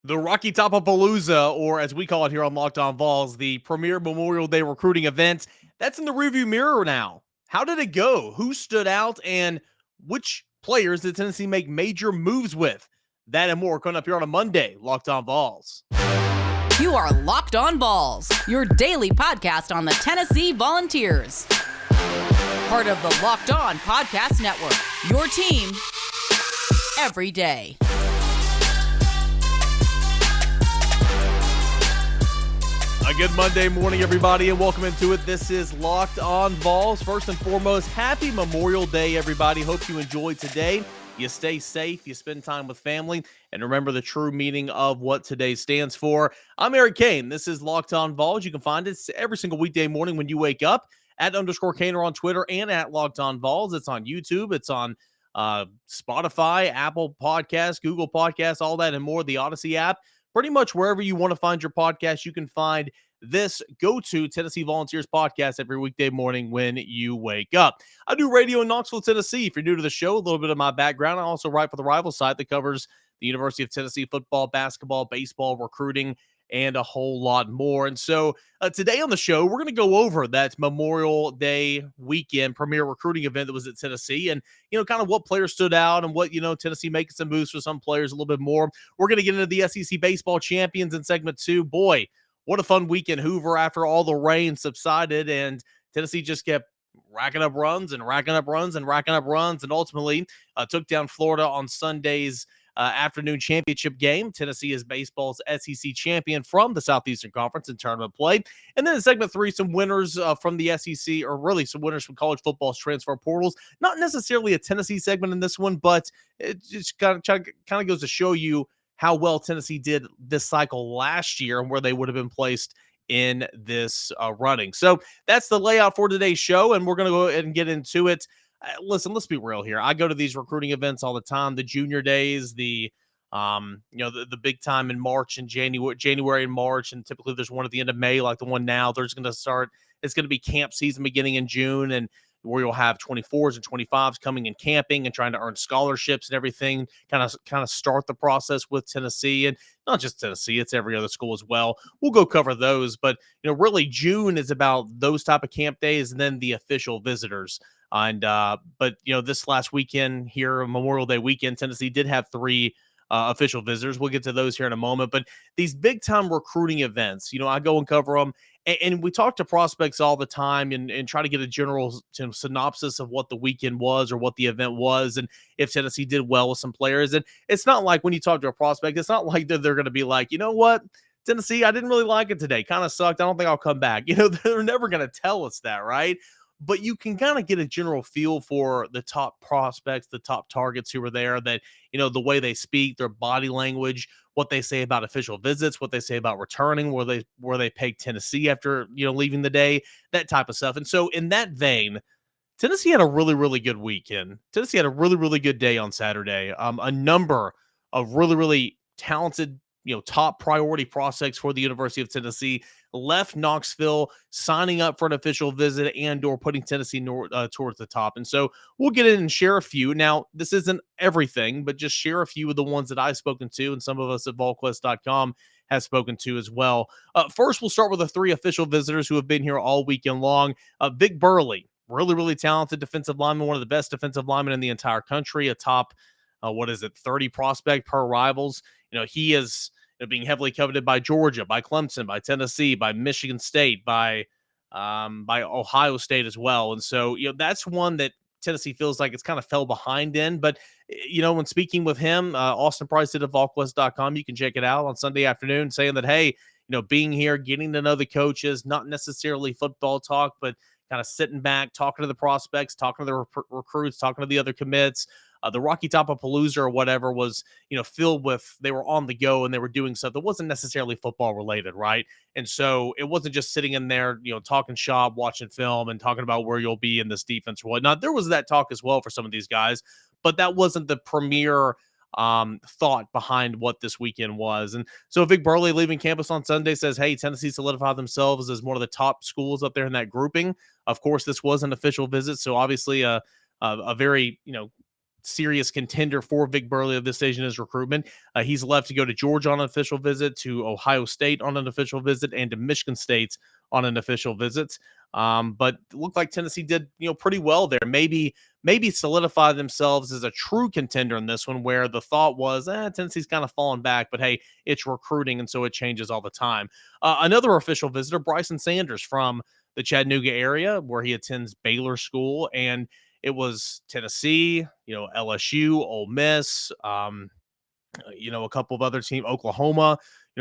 The Rocky Topapalooza, or as we call it here on Locked On Vols, the premier Memorial Day recruiting event, that's in the rearview mirror now. How did it go? Who stood out? And which players did Tennessee make major moves with? That and more coming up here on a Monday, Locked On Vols. You are Locked On Vols, your daily podcast on the Tennessee Volunteers. Part of the Locked On Podcast Network, your team every day. A good Monday morning, everybody, and welcome into it. This is Locked On Vols. First and foremost, happy Memorial Day, everybody. Hope you enjoyed today. You stay safe, you spend time with family, and remember the true meaning of what today stands for. I'm Eric Kane. This is Locked On Vols. You can find it every single weekday morning when you wake up at _Kaner on Twitter and at Locked On Vols. It's on YouTube. It's on Spotify, Apple Podcasts, Google Podcasts, all that and more, the Odyssey app. Pretty much wherever you want to find your podcast, you can find this go-to Tennessee Volunteers podcast every weekday morning when you wake up. I do radio in Knoxville, Tennessee. If you're new to the show, a little bit of my background. I also write for the rival site that covers the University of Tennessee football, basketball, baseball, recruiting, and a whole lot more. And so today on the show, we're going to go over that Memorial Day weekend premier recruiting event that was at Tennessee and, kind of what players stood out and what, Tennessee making some moves for some players a little bit more. We're going to get into the SEC baseball champions in segment 2. Boy, what a fun weekend Hoover after all the rain subsided and Tennessee just kept racking up runs and racking up runs and racking up runs and ultimately took down Florida on Sunday's afternoon championship game. Tennessee is baseball's SEC champion from the Southeastern Conference in tournament play. And then in segment 3, some winners from the SEC, or really some winners from college football's transfer portals. Not necessarily a Tennessee segment in this one, but it just kind of goes to show you how well Tennessee did this cycle last year and where they would have been placed in this running. So that's the layout for today's show, and we're going to go ahead and get into it. Listen, let's be real here. I go to these recruiting events all the time, the junior days, the big time in March and January and March, and typically there's one at the end of May, like the one now. It's going to be camp season beginning in June, and where you'll have 24s and 25s coming and camping and trying to earn scholarships and everything, kind of start the process with Tennessee. And not just Tennessee, it's every other school as well. We'll go cover those, but really June is about those type of camp days and then the official visitors. But this last weekend here, Memorial Day weekend, Tennessee did have 3 official visitors. We'll get to those here in a moment. But these big time recruiting events, I go and cover them. And we talk to prospects all the time and try to get a general synopsis of what the weekend was or what the event was and if Tennessee did well with some players. And it's not like when you talk to a prospect, it's not like they're going to be like, you know what, Tennessee, I didn't really like it today. Kind of sucked. I don't think I'll come back. They're never going to tell us that, right? But you can kind of get a general feel for the top prospects, the top targets who were there, that, the way they speak, their body language, what they say about official visits, what they say about returning, where they peg Tennessee after, leaving the day, that type of stuff. And so in that vein, Tennessee had a really, really good weekend. Tennessee had a really, really good day on Saturday. A number of really, really talented, top priority prospects for the University of Tennessee left Knoxville, signing up for an official visit and or putting Tennessee towards the top. And so we'll get in and share a few. Now, this isn't everything, but just share a few of the ones that I've spoken to and some of us at volquest.com has spoken to as well. First, we'll start with the 3 official visitors who have been here all weekend long. Vic Burley, really, really talented defensive lineman, one of the best defensive linemen in the entire country, a top, 30 prospect per Rivals. He is being heavily coveted by Georgia, by Clemson, by Tennessee, by Michigan State, by Ohio State as well. And so, that's one that Tennessee feels like it's kind of fell behind in. But, when speaking with him, Austin Price did at volquest.com, you can check it out on Sunday afternoon, saying that, hey, being here, getting to know the coaches, not necessarily football talk, but kind of sitting back, talking to the prospects, talking to the recruits, talking to the other commits. The Rocky Topapalooza or whatever was, filled with, they were on the go and they were doing stuff that wasn't necessarily football related, right? And so it wasn't just sitting in there, talking shop, watching film and talking about where you'll be in this defense or whatnot. There was that talk as well for some of these guys, but that wasn't the premier thought behind what this weekend was. And so Vic Burley leaving campus on Sunday says, hey, Tennessee solidified themselves as one of the top schools up there in that grouping. Of course, this was an official visit, so obviously a very, serious contender for Vic Burley of this stage in his recruitment. He's left to go to Georgia on an official visit, to Ohio State on an official visit, and to Michigan State on an official visit. But it looked like Tennessee did, pretty well there. Maybe solidify themselves as a true contender in this one, where the thought was, Tennessee's kind of fallen back, but hey, it's recruiting, and so it changes all the time. Another official visitor, Bryson Sanders from the Chattanooga area, where he attends Baylor School, and it was Tennessee, LSU, Ole Miss, a couple of other teams, Oklahoma,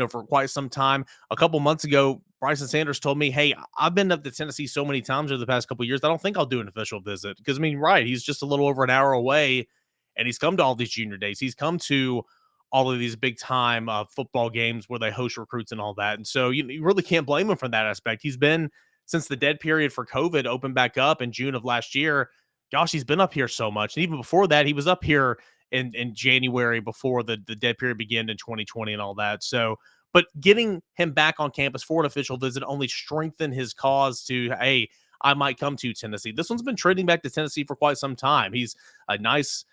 for quite some time. A couple months ago, Bryson Sanders told me, hey, I've been up to Tennessee so many times over the past couple of years, I don't think I'll do an official visit. Because, right, he's just a little over an hour away, and he's come to all these junior days. He's come to all of these big-time football games where they host recruits and all that. And so you really can't blame him for that aspect. He's been, since the dead period for COVID opened back up in June of last year, gosh, he's been up here so much. And even before that, he was up here in January before the dead period began in 2020 and all that. So, but getting him back on campus for an official visit only strengthened his cause to, hey, I might come to Tennessee. This one's been trending back to Tennessee for quite some time. He's a nice,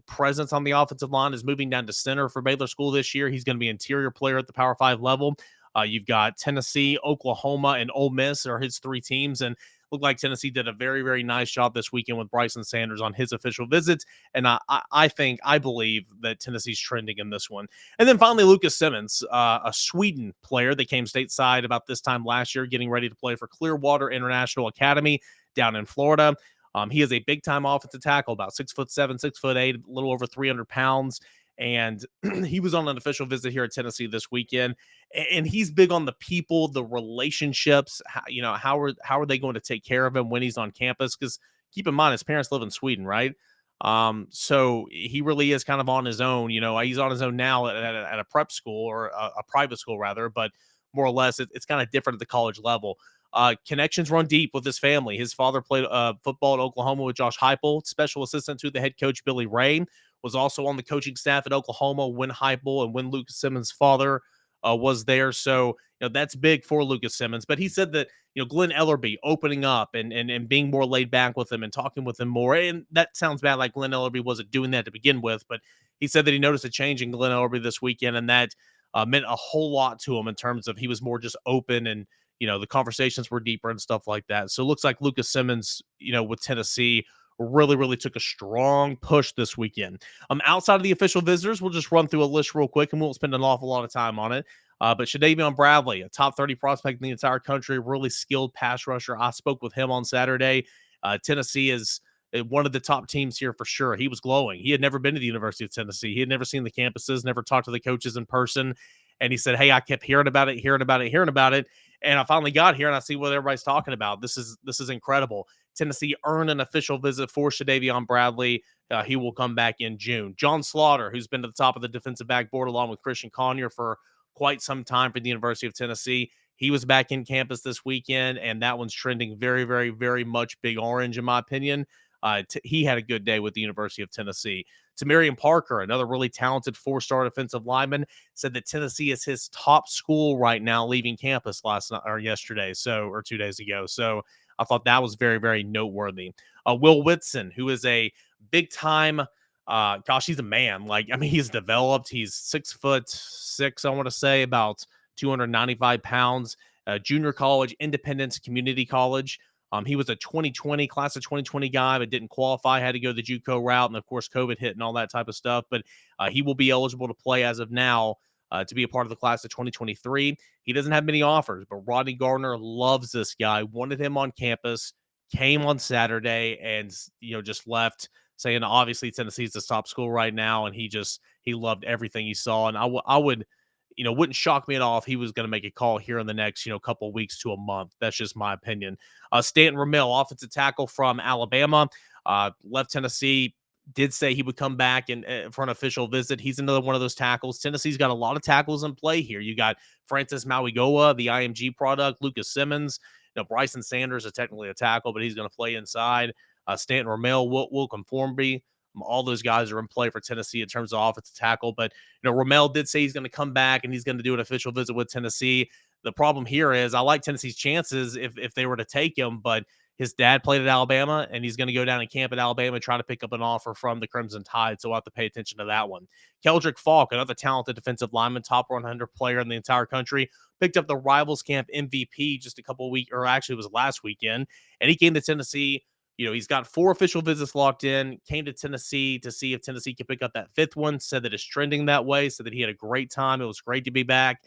presence on the offensive line, is moving down to center for Baylor School this year. He's going to be interior player at the Power 5 level. You've got Tennessee, Oklahoma, and Ole Miss are his three teams, and looked like Tennessee did a very, very nice job this weekend with Bryson Sanders on his official visits. And I believe that Tennessee's trending in this one. And then finally, Lucas Simmons, a Sweden player that came stateside about this time last year, getting ready to play for Clearwater International Academy down in Florida. He is a big-time offensive tackle, about 6'7", 6'8", a little over 300 pounds. And he was on an official visit here at Tennessee this weekend. And he's big on the people, the relationships. How are they going to take care of him when he's on campus? Because keep in mind, his parents live in Sweden, right? So he really is kind of on his own. He's on his own now at a prep school, or a private school rather, but more or less it's kind of different at the college level. Connections run deep with his family. His father played football at Oklahoma with Josh Heupel, special assistant to the head coach Billy Ray, was also on the coaching staff at Oklahoma when Heupel and when Lucas Simmons' father was there. So, that's big for Lucas Simmons. But he said that, Glenn Ellerbe opening up and being more laid back with him and talking with him more. And that sounds bad, like Glenn Ellerbe wasn't doing that to begin with. But he said that he noticed a change in Glenn Ellerbe this weekend, and that meant a whole lot to him in terms of he was more just open, and, the conversations were deeper and stuff like that. So it looks like Lucas Simmons, with Tennessee, really, really took a strong push this weekend. Outside of the official visitors, we'll just run through a list real quick, and we won't spend an awful lot of time on it. But Shadavion Bradley, a top 30 prospect in the entire country, really skilled pass rusher. I spoke with him on Saturday. Tennessee is one of the top teams here for sure. He was glowing. He had never been to the University of Tennessee. He had never seen the campuses, never talked to the coaches in person. And he said, hey, I kept hearing about it. And I finally got here, and I see what everybody's talking about. This is incredible. Tennessee earned an official visit for Shadavion Bradley. He will come back in June. John Slaughter, who's been to the top of the defensive back board along with Christian Conyer for quite some time for the University of Tennessee. He was back in campus this weekend, and that one's trending very, very, very much big orange, in my opinion. He had a good day with the University of Tennessee. To Miriam Parker, another really talented four-star defensive lineman, said that Tennessee is his top school right now, leaving campus yesterday, or 2 days ago. So I thought that was very, very noteworthy. Will Whitson, who is a big-time, he's a man. He's developed. He's 6'6", I want to say, about 295 pounds. Junior college, Independence Community College. He was a 2020 class of 2020 guy, but didn't qualify, had to go the JUCO route. And of course, COVID hit and all that type of stuff. But he will be eligible to play as of now to be a part of the class of 2023. He doesn't have many offers, but Rodney Gardner loves this guy, wanted him on campus, came on Saturday, and, just left saying, obviously Tennessee's the top school right now. And he loved everything he saw. And I would, wouldn't shock me at all if he was going to make a call here in the next, couple of weeks to a month. That's just my opinion. Stanton Ramil, offensive tackle from Alabama, left Tennessee, did say he would come back for an official visit. He's another one of those tackles. Tennessee's got a lot of tackles in play here. You got Francis Mauigoa, the IMG product, Lucas Simmons. Bryson Sanders is technically a tackle, but he's going to play inside. Stanton Ramil, will Conformby. All those guys are in play for Tennessee in terms of offensive tackle. But, Ramel did say he's going to come back and he's going to do an official visit with Tennessee. The problem here is I like Tennessee's chances if they were to take him, but His dad played at Alabama, and he's going to go down and camp at Alabama, try to pick up an offer from the Crimson Tide. So we'll have to pay attention to that one. Keldrick Falk, another talented defensive lineman, top 100 player in the entire country, picked up the Rivals Camp MVP just a couple of weeks, or actually it was last weekend, and he came to Tennessee. He's got 4 official visits locked in, came to Tennessee to see if Tennessee could pick up that 5th one, said that it's trending that way, said that he had a great time. It was great to be back.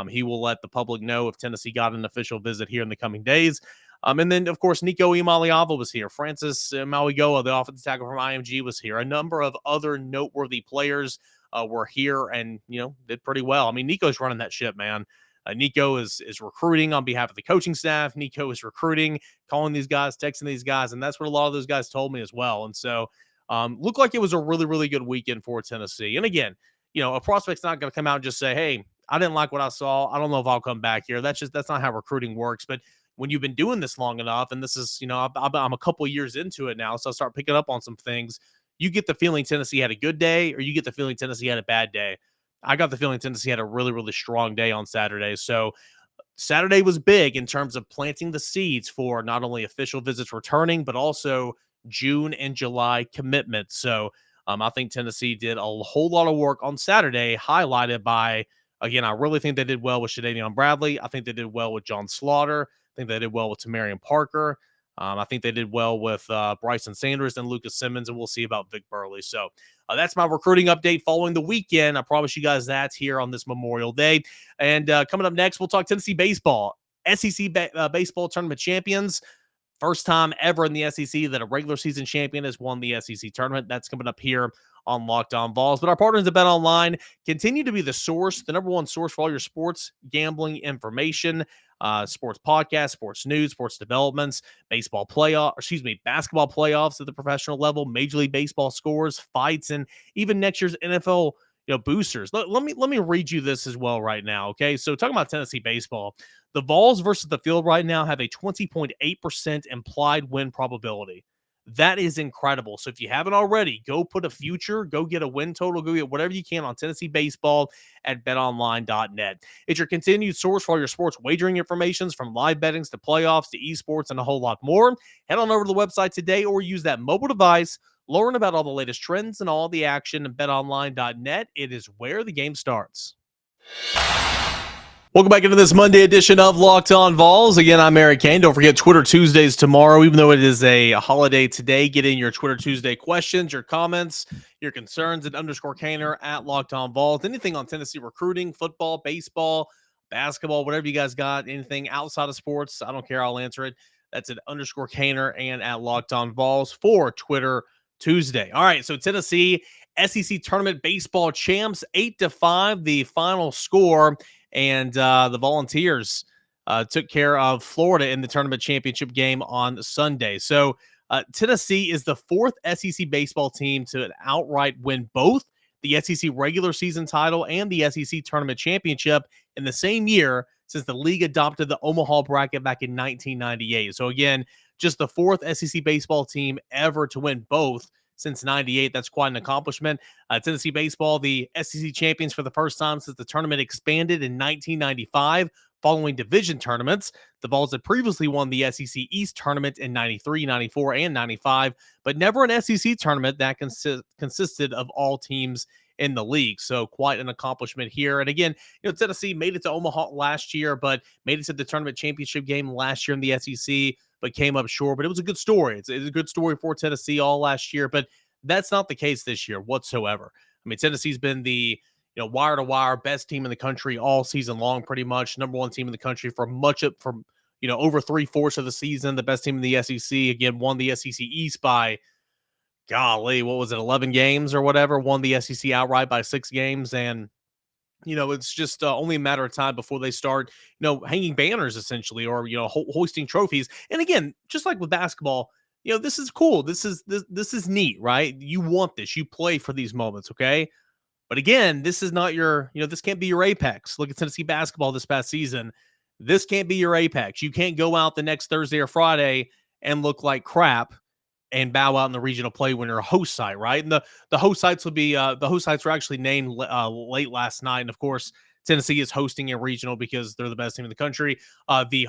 He will let the public know if Tennessee got an official visit here in the coming days. And then, of course, Nico Imaliava was here. Francis Mauigoa, the offensive tackle from IMG, was here. A number of other noteworthy players were here and, did pretty well. I mean, Nico's running that ship, man. Nico is recruiting on behalf of the coaching staff. Nico is recruiting, calling these guys, texting these guys, and that's what a lot of those guys told me as well. And so looked like it was a really, really good weekend for Tennessee. And again, a prospect's not going to come out and just say, hey, I didn't like what I saw. I don't know if I'll come back here. That's not how recruiting works. But when you've been doing this long enough, and this is, I'm a couple years into it now, so I start picking up on some things. You get the feeling Tennessee had a good day, or you get the feeling Tennessee had a bad day. I got the feeling Tennessee had a really, really strong day on Saturday. So Saturday was big in terms of planting the seeds for not only official visits returning, but also June and July commitments. So I think Tennessee did a whole lot of work on Saturday, highlighted by, again, I really think they did well with Shadavion Bradley. I think they did well with John Slaughter. I think they did well with Miriam Parker. I think they did well with Bryson Sanders and Lucas Simmons, and we'll see about Vic Burley. So that's my recruiting update following the weekend. I promise you guys that's here on this Memorial Day. And coming up next, we'll talk Tennessee baseball. SEC baseball tournament champions. First time ever in the SEC that a regular season champion has won the SEC tournament. That's coming up here on Locked On Vols. But our partners at BetOnline continue to be the number one source for all your sports gambling information, sports podcasts, sports news, sports developments, basketball playoffs at the professional level, Major League Baseball scores, fights, and even next year's NFL boosters. Let me read you this as well right now. Okay, so talking about Tennessee baseball, the Vols versus the field right now have a 20.8% implied win probability. That is incredible. So if you haven't already, go put a future, go get a win total, go get whatever you can on Tennessee baseball at betonline.net. It's your continued source for all your sports wagering information, from live bettings to playoffs to esports and a whole lot more. Head on over to the website today or use that mobile device. Learn about all the latest trends and all the action at betonline.net. It is where the game starts. Welcome back into this Monday edition of Locked On Vols. Again, I'm Eric Kane. Don't forget Twitter Tuesdays tomorrow, even though it is a holiday today. Get in your Twitter Tuesday questions, your comments, your concerns at _Kaner at Locked On Vols. Anything on Tennessee recruiting, football, baseball, basketball, whatever you guys got, anything outside of sports, I don't care. I'll answer it. That's at _Kaner and at Locked On Vols for Twitter Tuesday. All right, so Tennessee SEC tournament baseball champs, 8-5, the final score. And the Volunteers took care of Florida in the tournament championship game on Sunday. So Tennessee is the 4th SEC baseball team to outright win both the SEC regular season title and the SEC tournament championship in the same year since the league adopted the Omaha bracket back in 1998. So again, just the 4th SEC baseball team ever to win both since 98. That's quite an accomplishment. Tennessee baseball, the SEC champions for the first time since the tournament expanded in 1995 following division tournaments. The Vols had previously won the SEC East tournament in 93, 94, and 95, but never an SEC tournament that consisted of all teams in the league. So quite an accomplishment here. And again, Tennessee made it to Omaha last year, but made it to the tournament championship game last year in the SEC, but came up short. But it was a good story. It's a good story for Tennessee all last year, but that's not the case this year whatsoever. I mean, Tennessee's been the wire to wire best team in the country all season long, pretty much number one team in the country for over 3/4 of the season. The best team in the SEC, again, won the SEC East by, golly, what was it, 11 games or whatever, won the SEC outright by 6 games. And, it's just only a matter of time before they start, hanging banners essentially, or, hoisting trophies. And again, just like with basketball, this is cool. This is neat, right? You want this, you play for these moments. Okay. But again, this is not your, this can't be your apex. Look at Tennessee basketball this past season. This can't be your apex. You can't go out the next Thursday or Friday and look like crap and bow out in the regional play when you're a host site, right? And the host sites would be the host sites were actually named late last night, and of course Tennessee is hosting a regional because they're the best team in the country. The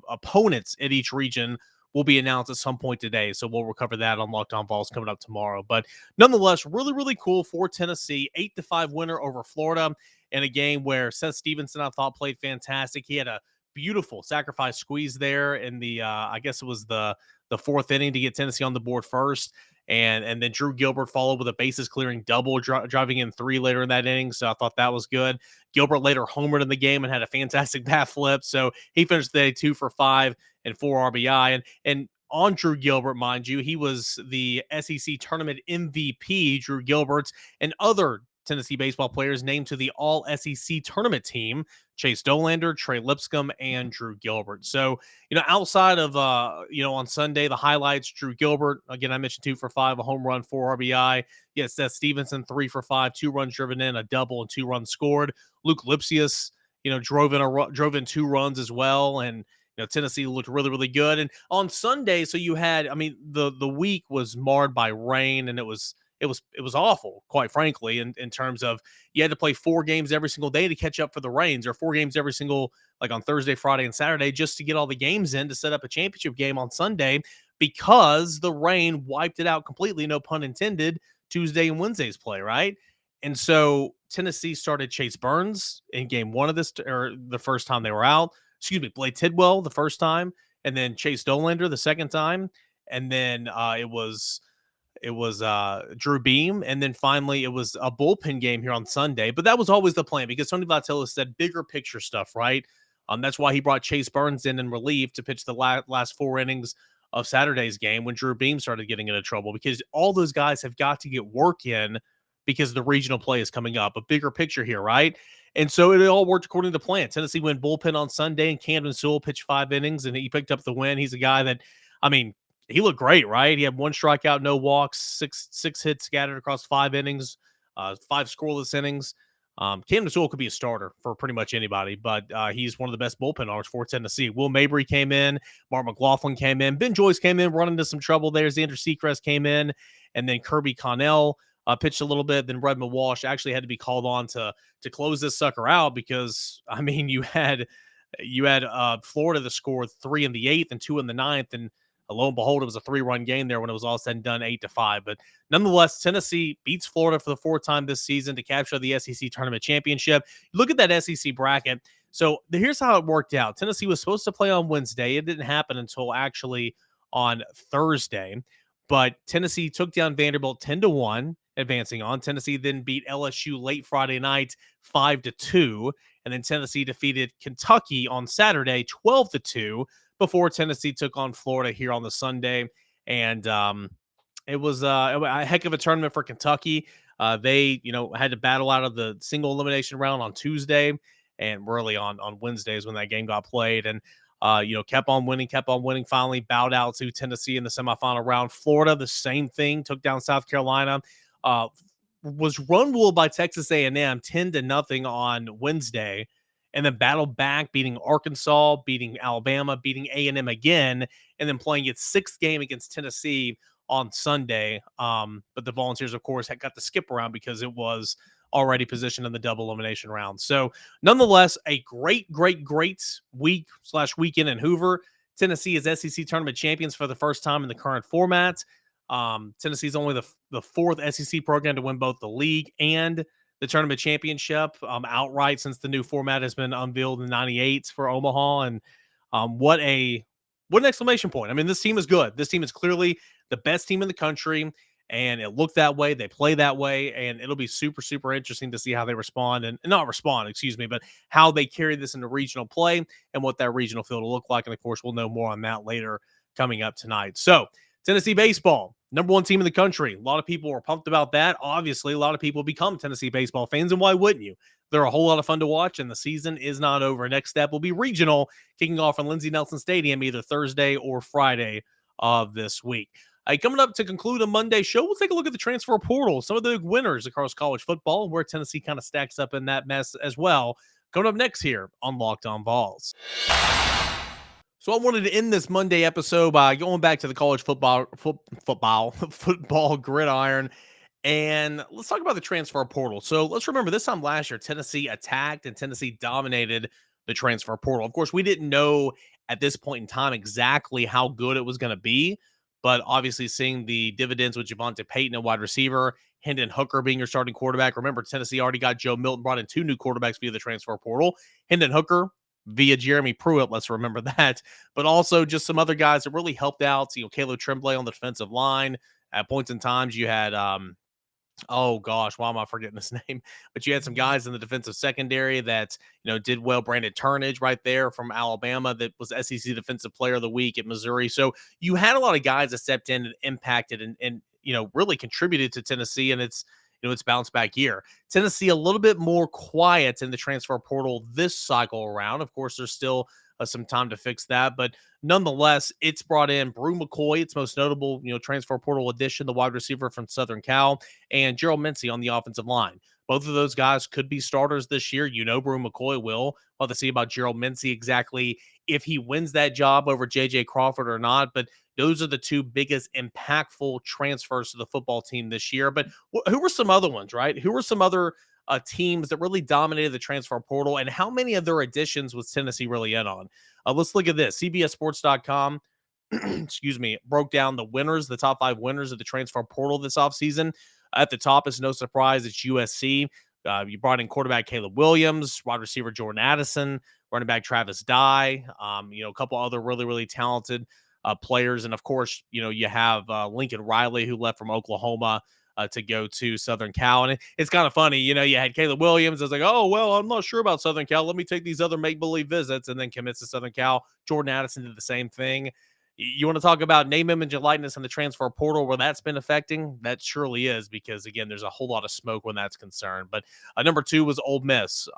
opponents at each region will be announced at some point today. So we'll recover that on Locked On Vols coming up tomorrow. But nonetheless, really, really cool for Tennessee. 8-5 winner over Florida in a game where Seth Stevenson, I thought, played fantastic. He had a beautiful sacrifice squeeze there in the, I guess it was the fourth inning to get Tennessee on the board first. And then Drew Gilbert followed with a bases clearing double, driving in 3 later in that inning. So I thought that was good. Gilbert later homered in the game and had a fantastic bat flip. So he finished the day 2 for 5 and 4 RBI. And on Drew Gilbert, mind you, he was the SEC tournament MVP, Drew Gilbert's, and other Tennessee baseball players named to the All SEC tournament team: Chase Dolander, Trey Lipscomb, and Drew Gilbert. So, outside of, on Sunday, the highlights: Drew Gilbert, again, I mentioned 2 for 5, a home run, 4 RBI. Yes, Seth Stevenson, 3 for 5, 2 runs driven in, a double, and 2 runs scored. Luke Lipsius, drove in 2 runs as well. And, Tennessee looked really, really good. And on Sunday, so you had, the week was marred by rain, and it was awful, quite frankly, in terms of you had to play 4 games every single day to catch up for the rains, or 4 games every single, like on Thursday, Friday, and Saturday, just to get all the games in to set up a championship game on Sunday, because the rain wiped it out completely, no pun intended, Tuesday and Wednesday's play, right? And so Tennessee started Chase Burns in game 1 of this, or the first time they were out. Blade Tidwell the first time, and then Chase Dolander the second time, and then it was Drew Beam, and then finally it was a bullpen game here on Sunday. But that was always the plan, because Tony Vitello said bigger picture stuff, right? That's why he brought Chase Burns in relief to pitch the last 4 innings of Saturday's game when Drew Beam started getting into trouble, because all those guys have got to get work in because the regional play is coming up. A bigger picture here, right? And so it all worked according to plan. Tennessee went bullpen on Sunday, and Camden Sewell pitched 5 innings, and he picked up the win. He's a guy that, he looked great, right? He had 1 strikeout, no walks, six hits scattered across 5 innings, 5 scoreless innings. Camden Sewell could be a starter for pretty much anybody, but he's one of the best bullpen arms for Tennessee. Will Mabry came in, Mark McLaughlin came in, Ben Joyce came in, running into some trouble there. Xander Seacrest came in, and then Kirby Connell pitched a little bit. Then Redmond Walsh actually had to be called on to close this sucker out, because you had Florida that scored 3 in the 8th and 2 in the 9th, and lo and behold, it was a 3-run game there when it was all said and done, 8-5. But nonetheless, Tennessee beats Florida for the 4th time this season to capture the SEC tournament championship. Look at that SEC bracket. So here's how it worked out. Tennessee was supposed to play on Wednesday. It didn't happen until actually on Thursday. But Tennessee took down Vanderbilt 10-1, advancing on. Tennessee then beat LSU late Friday night 5-2. And then Tennessee defeated Kentucky on Saturday 12-2. Before Tennessee took on Florida here on the Sunday. And it was a heck of a tournament for Kentucky. They, had to battle out of the single elimination round on Tuesday, and really on Wednesdays when that game got played. And, kept on winning, finally bowed out to Tennessee in the semifinal round. Florida, the same thing, took down South Carolina, was run ruled by Texas A&M 10-0 on Wednesday, and then battled back, beating Arkansas, beating Alabama, beating A&M again, and then playing its 6th game against Tennessee on Sunday. But the Volunteers, of course, had got the skip around because it was already positioned in the double elimination round. So nonetheless, a great week/weekend in Hoover. Tennessee is SEC tournament champions for the first time in the current format. Tennessee is only the 4th SEC program to win both the league and the tournament championship outright since the new format has been unveiled in '98 for Omaha. And what an exclamation point. This team is good. This team is clearly the best team in the country, and it looked that way. They play that way, and it'll be super, super interesting to see how they respond, and not respond, excuse me, but how they carry this into regional play and what that regional field will look like. And of course, we'll know more on that later coming up tonight. So Tennessee baseball, number 1 team in the country. A lot of people were pumped about that. Obviously, a lot of people become Tennessee baseball fans, and why wouldn't you? They're a whole lot of fun to watch, and the season is not over. Next step will be regional, kicking off in Lindsey Nelson Stadium either Thursday or Friday of this week. Coming up to conclude a Monday show, we'll take a look at the transfer portal, some of the winners across college football, and where Tennessee kind of stacks up in that mess as well. Coming up next here on Locked On Vols. So I wanted to end this Monday episode by going back to the college football gridiron, and let's talk about the transfer portal. So let's remember, this time last year, Tennessee attacked and Tennessee dominated the transfer portal. Of course, we didn't know at this point in time exactly how good it was going to be, but obviously seeing the dividends with Javonte Payton, a wide receiver, Hendon Hooker being your starting quarterback. Remember, Tennessee already got Joe Milton, brought in 2 new quarterbacks via the transfer portal. Hendon Hooker via Jeremy Pruitt, let's remember that. But also just some other guys that really helped out. Caleb Tremblay on the defensive line. At points in times, you had oh gosh, why am I forgetting this name? But you had some guys in the defensive secondary that did well. Brandon Turnage right there from Alabama that was SEC Defensive Player of the Week at Missouri. So you had a lot of guys that stepped in and impacted and really contributed to Tennessee and its bounce back year. Tennessee a little bit more quiet in the transfer portal this cycle around. Of course, there's still some time to fix that, but nonetheless, it's brought in Brew McCoy, its most notable, transfer portal addition, the wide receiver from Southern Cal, and Gerald Mincey on the offensive line. Both of those guys could be starters this year. Brew McCoy will. We'll have to see about Gerald Mincey exactly if he wins that job over J.J. Crawford or not, but those are the 2 biggest impactful transfers to the football team this year. But who were some other ones, right? Who were some other teams that really dominated the transfer portal, and how many of their additions was Tennessee really in on? Let's look at this. CBSSports.com, excuse me, broke down the top 5 winners of the transfer portal this offseason. At the top, it's no surprise, it's USC. You brought in quarterback Caleb Williams, wide receiver Jordan Addison, running back Travis Dye, a couple other really, really talented players. And of course, you have Lincoln Riley, who left from Oklahoma to go to Southern Cal. And it's kind of funny, you had Caleb Williams. I was like, oh, well, I'm not sure about Southern Cal. Let me take these other make-believe visits, and then commits to Southern Cal. Jordan Addison did the same thing. You want to talk about name, image, and likeness in the transfer portal where that's been affecting? That surely is, because, again, there's a whole lot of smoke when that's concerned. But number 2 was Ole Miss.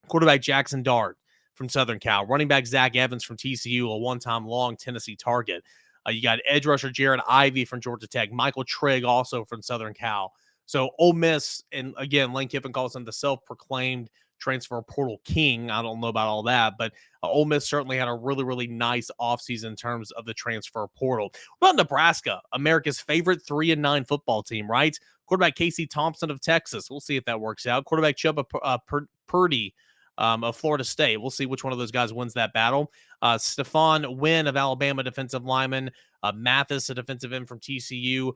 Quarterback Jackson Dart from Southern Cal. Running back Zach Evans from TCU, a one-time long Tennessee target. You got edge rusher Jared Ivey from Georgia Tech. Michael Trigg also from Southern Cal. So Ole Miss, and again, Lane Kiffin calls him the self-proclaimed transfer portal king. I don't know about all that, but Ole Miss certainly had a really, really nice offseason in terms of the transfer portal. What about Nebraska, America's favorite 3-9 football team, right? Quarterback Casey Thompson of Texas. We'll see if that works out. Quarterback Chuba Purdy of Florida State. We'll see which one of those guys wins that battle. Stephon Wynn of Alabama, defensive lineman. Mathis, a defensive end from TCU.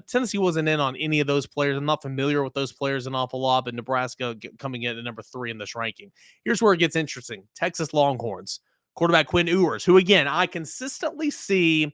Tennessee wasn't in on any of those players. I'm not familiar with those players an awful lot, but Nebraska coming in at number 3 in this ranking. Here's where it gets interesting. Texas Longhorns. Quarterback Quinn Ewers, who, again, I consistently see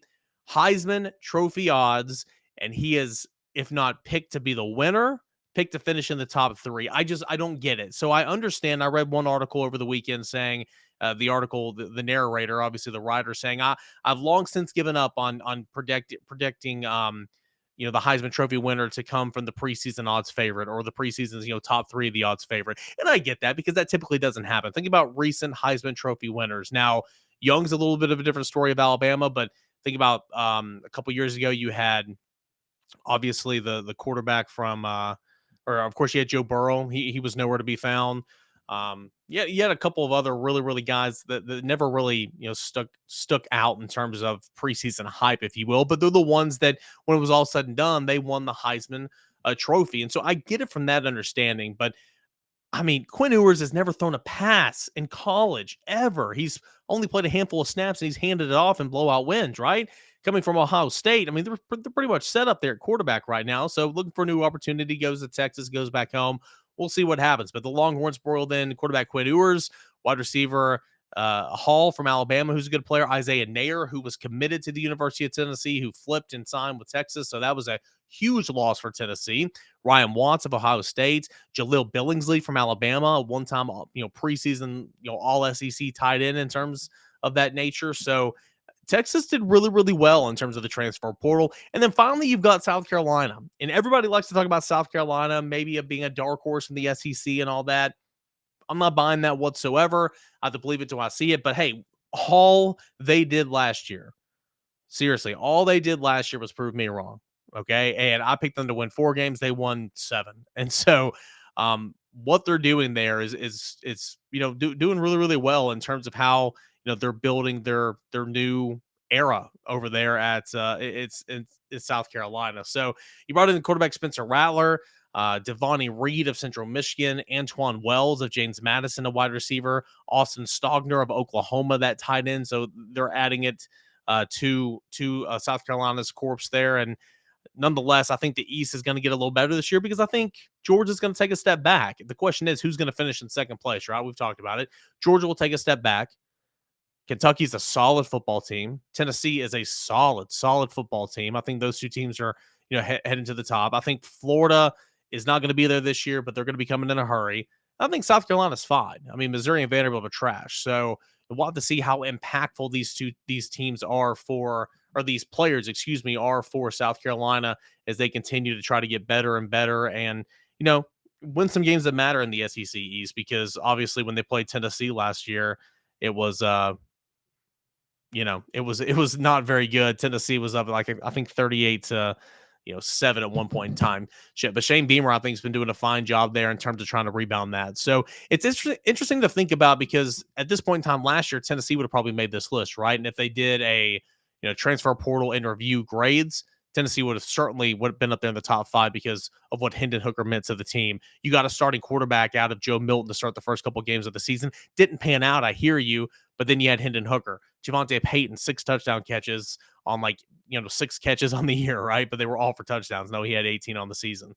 Heisman Trophy odds, and he is, if not picked to be the winner, picked to finish in the top 3. I don't get it. So I understand. I read one article over the weekend saying, the narrator, obviously the writer, saying, I've long since given up on predicting the Heisman Trophy winner to come from the preseason odds favorite, or the preseason's top 3 of the odds favorite. And I get that, because that typically doesn't happen. Think about recent Heisman Trophy winners. Now, Young's a little bit of a different story of Alabama, but think about a couple years ago, you had obviously the quarterback from or of course you had Joe Burrow. He was nowhere to be found. Yeah, you had a couple of other really, really guys that never really, stuck out in terms of preseason hype, if you will. But they're the ones that, when it was all said and done, they won the Heisman Trophy. And so I get it from that understanding. But I mean, Quinn Ewers has never thrown a pass in college ever. He's only played a handful of snaps, and he's handed it off in blowout wins, right? Coming from Ohio State, I mean, they're pretty much set up there at quarterback right now. So looking for a new opportunity, goes to Texas, goes back home. We'll see what happens. But the Longhorns broiled in quarterback Quinn Ewers, wide receiver Hall from Alabama, who's a good player, Isaiah Nair, who was committed to the University of Tennessee, who flipped and signed with Texas. So that was a huge loss for Tennessee. Ryan Watts of Ohio State, Jaleel Billingsley from Alabama, one-time preseason all SEC tight end in terms of that nature. So Texas did really, really well in terms of the transfer portal. And then finally, you've got South Carolina. And everybody likes to talk about South Carolina, maybe being a dark horse in the SEC and all that. I'm not buying that whatsoever. I have to believe it till I see it. But hey, all they did last year, seriously, all they did last year was prove me wrong. Okay. And I picked them to win 4 games. They won 7. And so what they're doing there is doing really, really well in terms of how they're building their new era over there at it's South Carolina. So you brought in the quarterback Spencer Rattler. Devontae Reed of Central Michigan, Antoine Wells of James Madison, a wide receiver, Austin Stogner of Oklahoma, that tight end. So they're adding it to South Carolina's corpse there. And nonetheless, I think the East is going to get a little better this year because I think Georgia's going to take a step back. The question is, who's going to finish in second place, right? We've talked about it. Georgia will take a step back. Kentucky's a solid football team. Tennessee is a solid football team. I think those two teams are, heading to the top. I think Florida is not going to be there this year, but they're going to be coming in a hurry. I think South Carolina's fine. I mean, Missouri and Vanderbilt are trash. So we'll have to see how impactful these teams are for, or these players, are for South Carolina as they continue to try to get better and better and, win some games that matter in the SEC East, because obviously when they played Tennessee last year, it was it was not very good. Tennessee was up like I think 38 to 7 at one point in time. But Shane Beamer, I think, has been doing a fine job there in terms of trying to rebound that. So it's interesting to think about, because at this point in time last year, Tennessee would have probably made this list, right? And if they did a transfer portal and review grades, Tennessee would have been up there in the top 5 because of what Hendon Hooker meant to the team. You got a starting quarterback out of Joe Milton to start the first couple games of the season. Didn't pan out, I hear you, but then you had Hendon Hooker. Javonte Payton, 6 touchdown catches on 6 catches on the year, right? But they were all for touchdowns. No, he had 18 on the season.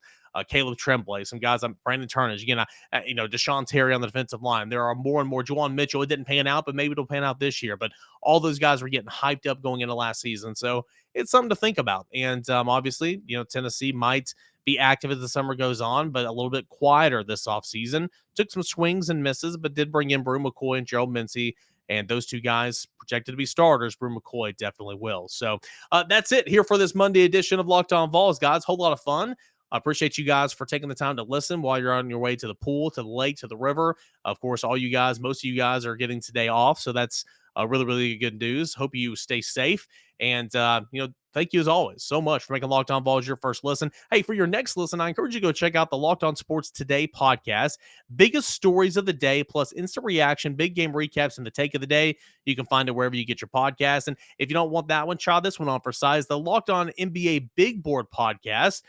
Caleb Tremblay, some guys, Brandon Turnage, again, Deshaun Terry on the defensive line. There are more and more. Juwan Mitchell, it didn't pan out, but maybe it'll pan out this year. But all those guys were getting hyped up going into last season. So it's something to think about. And obviously, Tennessee might be active as the summer goes on, but a little bit quieter this offseason. Took some swings and misses, but did bring in Brew McCoy and Gerald Mincy. And those two guys projected to be starters. Brew McCoy definitely will. So that's it here for this Monday edition of Locked On Vols, guys. Whole lot of fun. I appreciate you guys for taking the time to listen while you're on your way to the pool, to the lake, to the river. Of course, most of you guys are getting today off. So that's really, really good news. Hope you stay safe. And, thank you as always so much for making Locked On Vols your first listen. Hey, for your next listen, I encourage you to go check out the Locked On Sports Today podcast. Biggest stories of the day, plus instant reaction, big game recaps, and the take of the day. You can find it wherever you get your podcast. And if you don't want that one, try this one on for size, the Locked On NBA Big Board podcast.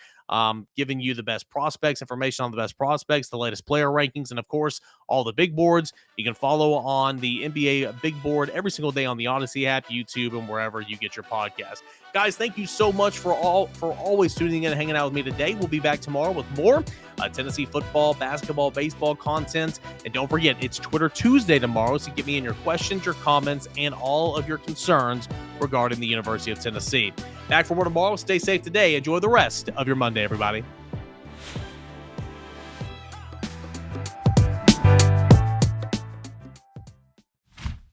Giving you the best prospects, information on the best prospects, the latest player rankings, and of course, all the big boards. You can follow on the NBA Big Board every single day on the Odyssey app, YouTube, and wherever you get your podcast. Guys, thank you so much for always tuning in and hanging out with me today. We'll be back tomorrow with more Tennessee football, basketball, baseball content. And don't forget, it's Twitter Tuesday tomorrow, so get me in your questions, your comments, and all of your concerns regarding the University of Tennessee. Back for more tomorrow. Stay safe today. Enjoy the rest of your Monday, everybody.